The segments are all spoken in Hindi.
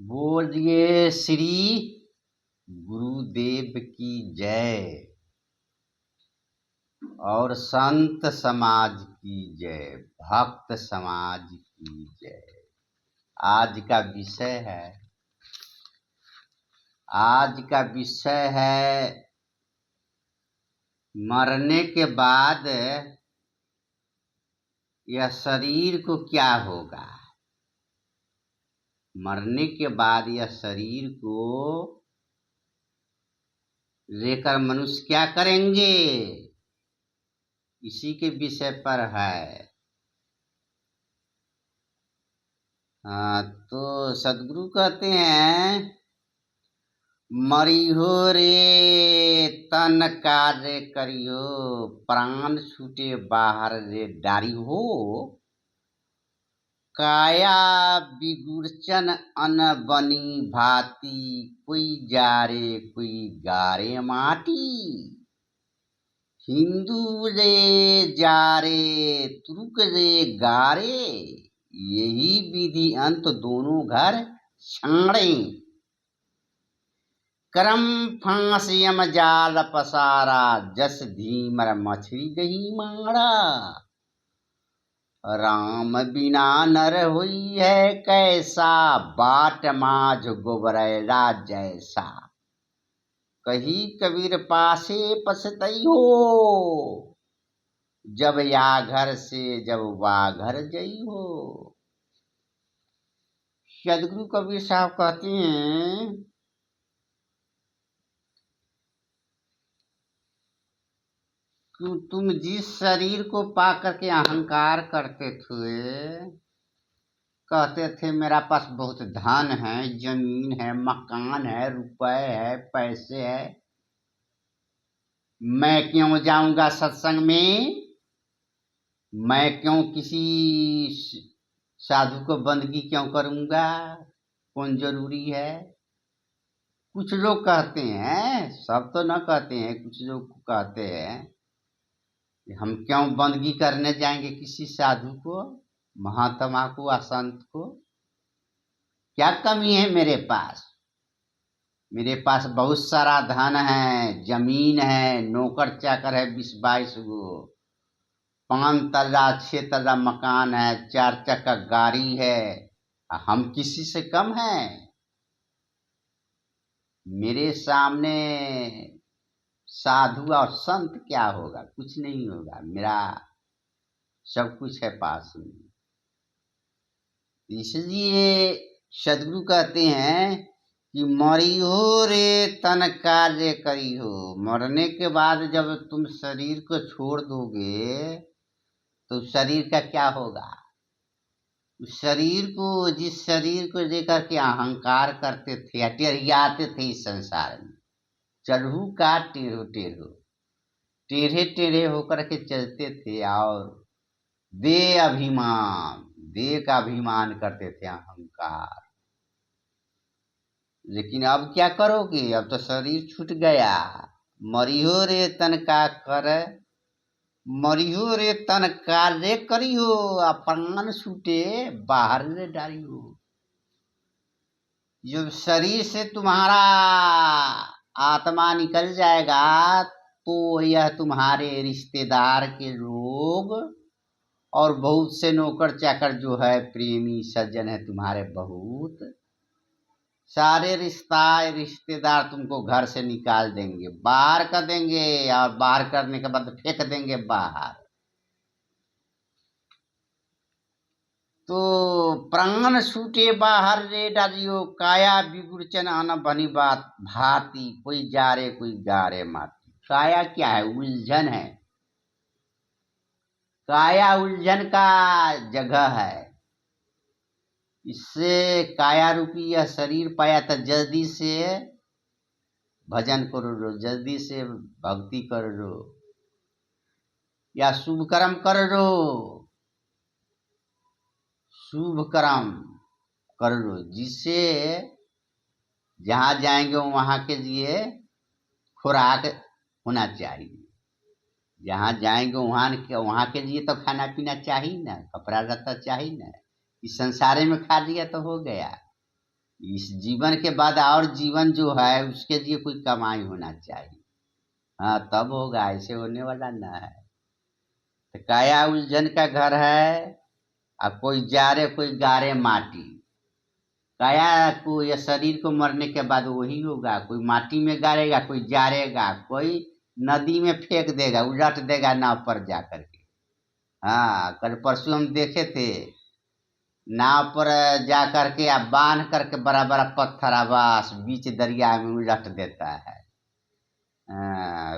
बोलिए श्री गुरुदेव की जय और संत समाज की जय, भक्त समाज की जय। आज का विषय है मरने के बाद यह शरीर को क्या होगा। मरने के बाद यह शरीर को लेकर मनुष्य क्या करेंगे, इसी के विषय पर है। तो सदगुरु कहते हैं, मरिहो रे तन कार्य करियो, प्राण छूटे बाहर रे डारी हो। काया बिगुरचन अन बनी भाती, कोई जारे कोई गारे माटी। हिंदू रे जारे तुर्क रे गारे, यही विधि अंत दोनों घर छाड़े। करम फांस यम जाल पसारा, जस धीमर मछली गही मारा। राम बिना नर हुई है कैसा, बाट माझ गोबरैला जैसा। कही कबीर पासे पछतई हो, जब या घर से जब वा घर जई हो। सदगुरु कबीर साहब कहते हैं, तुम जिस शरीर को पा करके अहंकार करते थे, कहते थे मेरा पास बहुत धन है, जमीन है, मकान है, रुपए है, पैसे है, मैं क्यों जाऊंगा सत्संग में, मैं क्यों किसी साधु को बंदगी क्यों करूंगा, कौन जरूरी है। कुछ लोग कहते हैं, सब तो न कहते हैं, कुछ लोग कहते हैं हम क्यों बंदगी करने जाएंगे किसी साधु को, महात्मा को, असंत को। क्या कमी है मेरे पास, मेरे पास बहुत सारा धन है, जमीन है, नौकर चाकर है 20-22 गो, 5 तल्ला 6 तल्ला मकान है, 4 चक्का गाड़ी है। हम किसी से कम हैं? मेरे सामने साधु और संत क्या होगा, कुछ नहीं होगा, मेरा सब कुछ है पास में। इसलिए सदगुरु कहते हैं कि मरियो रे तन कार्य करी हो। मरने के बाद जब तुम शरीर को छोड़ दोगे तो शरीर का क्या होगा। जिस शरीर को लेकर के अहंकार करते थे, टेढ़ियाते थे इस संसार में, चढ़ू का टेढ़ो टेढ़ो, टेढ़े टेढ़े होकर के चलते थे और दे का अभिमान करते थे, अहंकार। लेकिन अब क्या करोगे, अब तो शरीर छूट गया। मरियो रे तन का कर, मरियो रे तन कार्य करियो, प्राण छूटे बाहर रे डारियो। जब शरीर से तुम्हारा आत्मा निकल जाएगा तो यह तुम्हारे रिश्तेदार के लोग और बहुत से नौकर चाकर जो है, प्रेमी सज्जन है तुम्हारे, बहुत सारे रिश्तेदार तुमको घर से निकाल देंगे, बाहर कर देंगे, और बाहर करने के बाद फेंक देंगे बाहर। तो प्राण छूटे बाहर रे डालियो, काया बिगुरचन आना बनी बात भाती, कोई जारे कोई गारे माती। काया क्या है, उलझन है। काया उलझन का जगह है। इससे काया रूपी यह शरीर पाया था, जल्दी से भजन करो, जल्दी से भक्ति करो या शुभ कर्म करो, शुभ कर्म करो, जिससे जहां जाएंगे वहां के लिए खुराक होना चाहिए। जहां जाएंगे वहां के लिए तो खाना पीना चाहिए ना, कपड़ा लत्ता चाहिए ना। इस संसार में खा लिया तो हो गया। इस जीवन के बाद और जीवन जो है उसके लिए कोई कमाई होना चाहिए। हाँ, तब होगा, ऐसे होने वाला ना है। तो काया उलझन का घर है, और कोई जारे कोई गारे माटी। काया को या शरीर को मरने के बाद वही होगा, कोई माटी में गाड़ेगा, कोई जारेगा, कोई नदी में फेंक देगा, उलट देगा नाव पर जा करके। हाँ, कल परसों हम देखे थे, नाव पर जा करके आप बांध करके बड़ा बड़ा पत्थर आवास बीच दरिया में उलट देता है।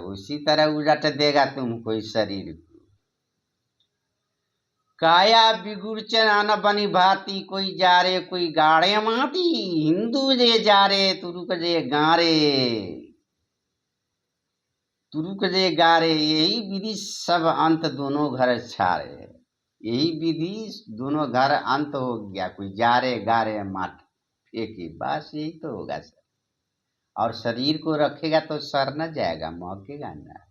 उसी तरह उलट देगा तुमको इस शरीर को। काया बिगुड़ चना बनी भाती, कोई जा रे कोई गाड़े माटी। हिंदू जे जा रे तुरुक जे गारे, तुरुक जे गारे। यही विधि सब अंत दोनों घर छारे। यही विधि दोनों घर अंत हो गया, कोई जा रे गारे माटी फेंके, बस यही तो होगा सर। और शरीर को रखेगा तो सर न जाएगा, महकेगा ना।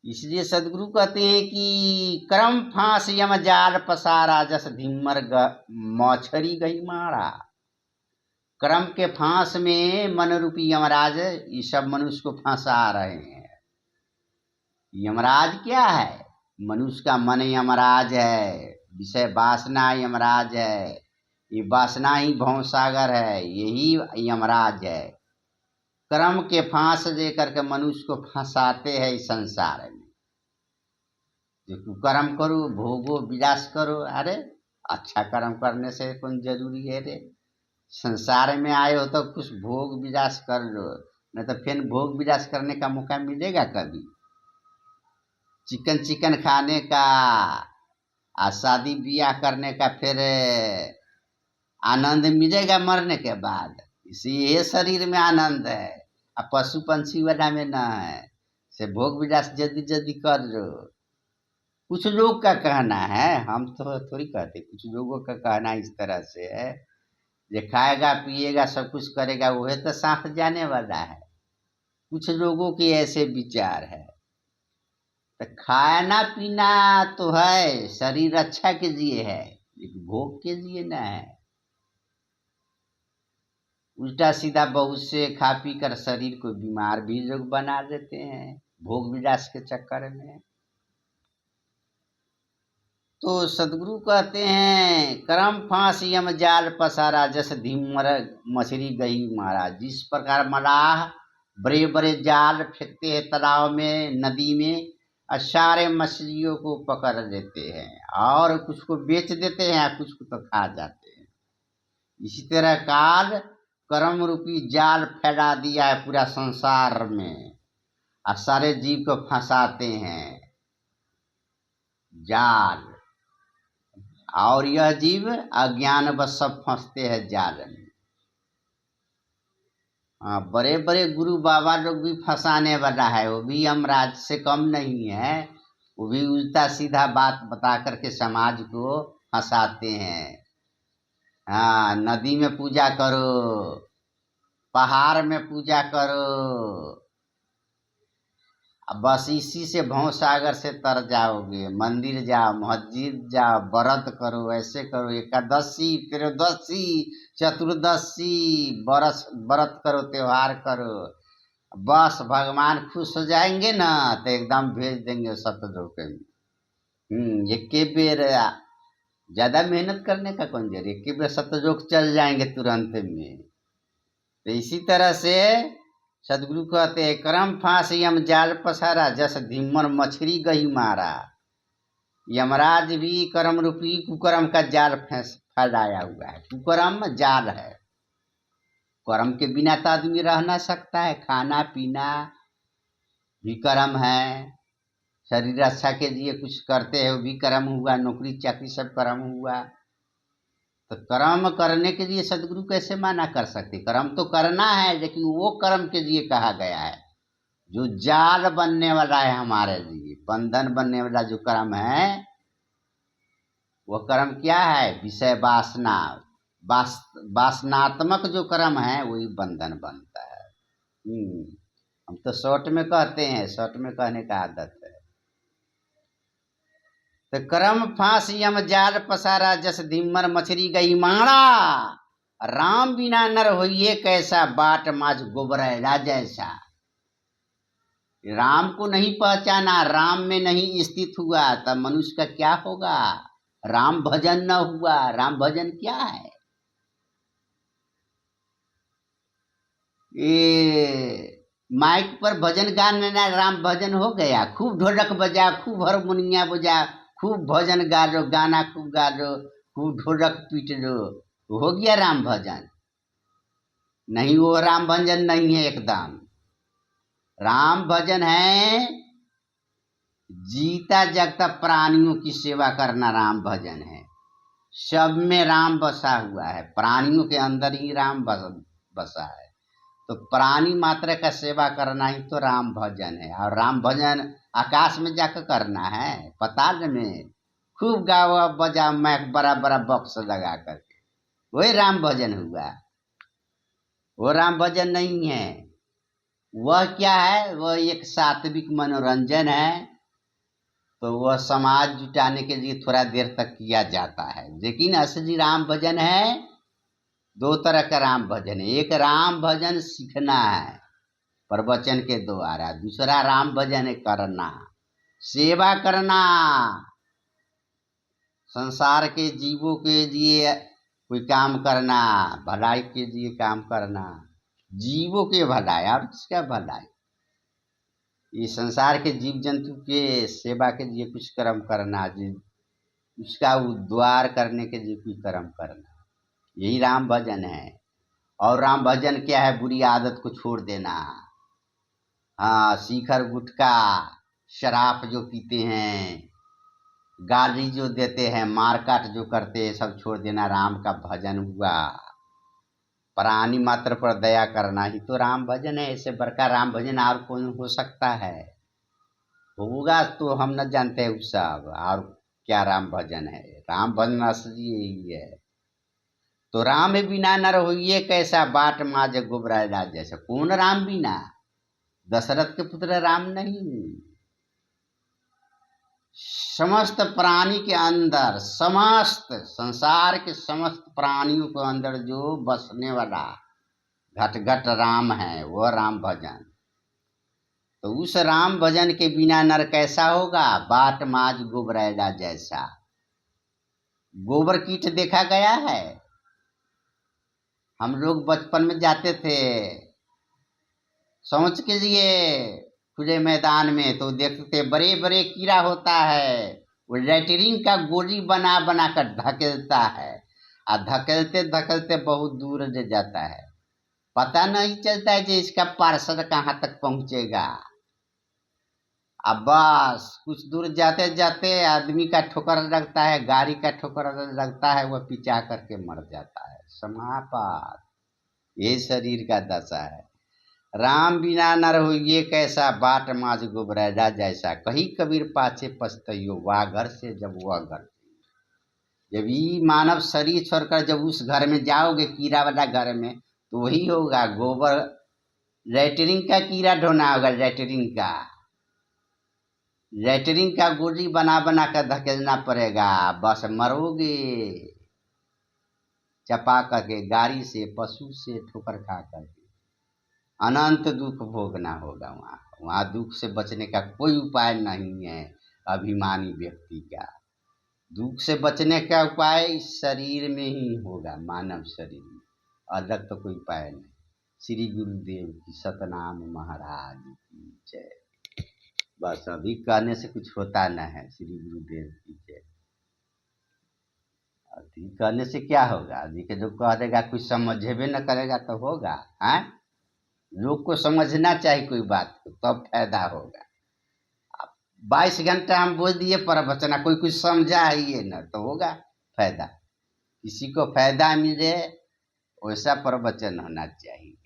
इसलिए सदगुरु कहते हैं कि कर्म फांस यम जाल पसारा, जस धिमर मौछरी गई मारा। कर्म के फांस में मन रूपी यमराज ये सब मनुष्य को फंसा रहे हैं। यमराज क्या है? मनुष्य का मन यमराज है, विषय वासना यमराज है, ये वासना ही भवसागर है, यही यमराज है। कर्म के फांस दे करके मनुष्य को फंसाते हैं इस संसार में। जो कुकर्म करो, भोगो, विलास करो। अरे अच्छा कर्म करने से कौन जरूरी है रे? संसार में आए हो तो कुछ भोग विलास कर लो, नहीं तो फिर भोग विलास करने का मौका मिलेगा कभी? चिकन चिकन खाने का, शादी ब्याह करने का फिर आनंद मिलेगा मरने के बाद? इसी शरीर में आनंद है, अब पशु पंछी वाला में ना है। से भोग विलास जल्दी जल्दी कर लो। कुछ लोग का कहना है, हम तो थोड़ी कहते, कुछ लोगों का कहना इस तरह से है, जो खाएगा पिएगा सब कुछ करेगा वह तो साथ जाने वाला है। कुछ लोगों के ऐसे विचार है। तो खाना पीना तो है, शरीर अच्छा के लिए है, लेकिन भोग के लिए ना है। उल्टा सीधा बहुत से खा पी कर शरीर को बीमार भी लोग बना देते हैं भोग विलास के चक्कर में। तो सदगुरु कहते हैं कर्म फांस यम जाल पसारा, जस धीमर मछली गई मारा। जिस प्रकार मलाह बड़े बड़े जाल फेंकते हैं तालाब में, नदी में, और सारे मछलियों को पकड़ लेते हैं और कुछ को बेच देते हैं, कुछ को तो खा जाते हैं। इसी तरह काल कर्म रूपी जाल फैला दिया है पूरा संसार में, और सारे जीव को फंसाते हैं जाल। और यह जीव अज्ञान बस सब फंसते हैं जाल में। बड़े बड़े गुरु बाबा लोग भी फंसाने वाला है, वो भी यमराज से कम नहीं है। वो भी उल्टा सीधा बात बता करके समाज को फंसाते हैं। हाँ, नदी में पूजा करो, पहाड़ में पूजा करो, बस इसी से भवसागर से तर जाओगे। मंदिर जाओ, मस्जिद जाओ, व्रत करो, ऐसे करो, एकादशी, त्रयोदशी, चतुर्दशी, बरस व्रत करो, त्योहार करो, बस भगवान खुश हो जाएंगे ना तो एकदम भेज देंगे सतलोक में। एक बेर ज्यादा मेहनत करने का कौन जरूरी, एक बेर सतलोक चल जाएंगे तुरंत में। तो इसी तरह से सदगुरु कहते हैं कर्म फांस यम जाल पसारा, जस धीमर मछली गही मारा। यमराज भी कर्म रूपी कुकर्म का जाल फैलाया हुआ है। कुकर्म जाल है, कर्म के बिना तो आदमी रह ना सकता है। खाना पीना भी कर्म है, शरीर अच्छा के लिए कुछ करते हैं वो भी कर्म हुआ, नौकरी चाकरी सब कर्म हुआ। तो कर्म करने के लिए सदगुरु कैसे माना कर सकते? कर्म तो करना है, लेकिन वो कर्म के लिए कहा गया है जो जाल बनने वाला है हमारे लिए, बंधन बनने वाला जो कर्म है। वह कर्म क्या है? विषय वासना, वासनात्मक जो कर्म है वही बंधन बनता है। हम तो शॉर्ट में कहते हैं, शॉर्ट में कहने का आदत है। तो कर्म फांस यम जाल पसारा, जस धीमर मछली गई मारा। राम बिना नर होइए कैसा, बाट माज गोबरैला जैसा। राम को नहीं पहचाना, राम में नहीं स्थित हुआ, तब मनुष्य का क्या होगा? राम भजन न हुआ। राम भजन क्या है? ये माइक पर भजन गाने ना राम भजन हो गया? खूब ढोलक बजा, खूब हारमोनिया बजा, खूब भजन गा लो, गाना खूब गा लो, खूब ढोलक पीट लो, हो गया राम भजन? नहीं, वो राम भजन नहीं है एकदम। राम भजन है जीता जागता प्राणियों की सेवा करना, राम भजन है। सब में राम बसा हुआ है, प्राणियों के अंदर ही राम बसा है। तो प्राणी मात्र का सेवा करना ही तो राम भजन है। और राम भजन आकाश में जाकर करना है, पताल में खूब गावा बजा मैक बड़ा बड़ा बॉक्स लगा करके, वही राम भजन हुआ। वो राम भजन नहीं है। वह क्या है? वह एक सात्विक मनोरंजन है। तो वह समाज जुटाने के लिए थोड़ा देर तक किया जाता है, लेकिन असली राम भजन है। दो तरह का राम भजन है। एक राम भजन सीखना है प्रवचन के द्वारा, दूसरा राम भजन है करना, सेवा करना, संसार के जीवों के लिए कोई काम करना, भलाई के लिए काम करना, जीवों के भलाई और किसका भलाई? ये संसार के जीव जंतु के सेवा के लिए कुछ कर्म करना, उसका उद्धार करने के लिए कोई कर्म करना, यही राम भजन है। और राम भजन क्या है? बुरी आदत को छोड़ देना। हाँ, शिखर गुटखा शराब जो पीते हैं, गाली जो देते हैं, मारकाट जो करते हैं, सब छोड़ देना, राम का भजन हुआ। प्राणी मात्र पर दया करना ही तो राम भजन है। इससे बड़का राम भजन और कौन हो सकता है? होगा तो हम न जानते उस सब। और क्या राम भजन है? राम भजन असली यही है। तो राम बिना नर होइए कैसा, बाट माज गोबरैला जैसा। कौन राम बिना? दशरथ के पुत्र राम नहीं। समस्त प्राणी के अंदर, समस्त संसार के समस्त प्राणियों के अंदर जो बसने वाला घट घट राम है, वह राम भजन। तो उस राम भजन के बिना नर कैसा होगा? बाट माज गोबरैला जैसा। गोबर कीट देखा गया है? हम लोग बचपन में जाते थे समझ के लिए खुले मैदान में, तो देखते थे बड़े बड़े कीड़ा होता है, वो लैटरिन का गोली बना बना कर धकेलता है, और धकेलते धकेलते बहुत दूर ले जाता है। पता नहीं चलता है कि इसका पार्सल कहाँ तक पहुंचेगा। अब बस कुछ दूर जाते जाते आदमी का ठोकर लगता है, गाड़ी का ठोकर लगता है, वह पिचा करके मर जाता है। समापात ये शरीर का दशा है। राम बिना नर होइए कैसा, बाट माज गोबरैला जैसा। कही कबीर पाछे पछतइयो, वाह घर से जब वह घर। जब ये मानव शरीर छोड़कर जब उस घर में जाओगे, कीड़ा वाला घर में, तो वही होगा गोबर, लैटरिन का कीड़ा ढोना होगा, लैटरिन का गोली बना बना कर धकेलना पड़ेगा, बस मरोगे चपा करके, गाड़ी से, पशु से ठोकर खा करके। अनंत दुख भोगना होगा वहाँ दुख से बचने का कोई उपाय नहीं है अभिमानी व्यक्ति का। दुख से बचने का उपाय इस शरीर में ही होगा, मानव शरीर में, अलग तो कोई उपाय नहीं। श्री गुरुदेव की सतनाम महाराज की जय। बस अभी कहने से कुछ होता न है, श्री गुरुदेव की जय। अभी कहने से क्या होगा? अभी के जो कह देगा कुछ समझेबे न करेगा तो होगा? है लोग को समझना चाहिए कोई बात को, तब फायदा होगा। 22 घंटा हम बोल दिए प्रवचन, कोई कुछ समझा ही है न, तो होगा फायदा? किसी को फायदा मिले वैसा प्रवचन होना चाहिए।